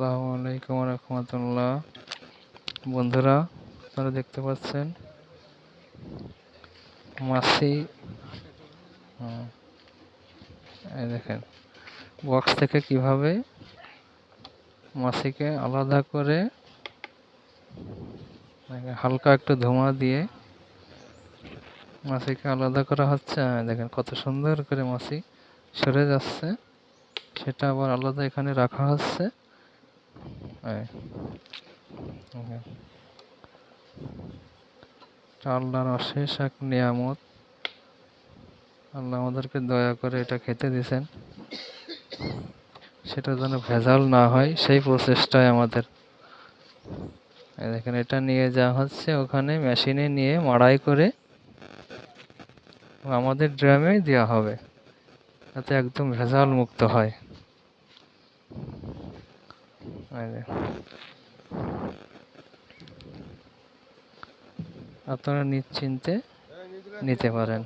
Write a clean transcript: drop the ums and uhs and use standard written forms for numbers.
আসসালামু আলাইকুম রহমতুল্লাহ। বন্ধুরা, আপনারা দেখতে পাচ্ছেন মাছি। এই দেখেন বক্স থেকে কিভাবে মাছিকে আলাদা করে হালকা একটু ধোঁয়া দিয়ে মাছিকে আলাদা করা হচ্ছে। দেখেন কত সুন্দর করে মাছি সরে যাচ্ছে, সেটা আবার আলাদা এখানে রাখা হচ্ছে। আল্লাহর অশেষ এক নিয়ামত। আল্লাহ আমাদেরকে দয়া করে এটা খেতে দিয়েছেন, সেটা যেন ভেজাল না হয় সেই প্রচেষ্টায় আমাদের। দেখেন এটা নিয়ে যাওয়া হচ্ছে ওখানে মেশিনে নিয়ে মাড়াই করে আমাদের ড্রামে দেওয়া হবে, যাতে একদম ভেজাল মুক্ত হয়। আপনারা নিশ্চিন্তে নিতে পারেন।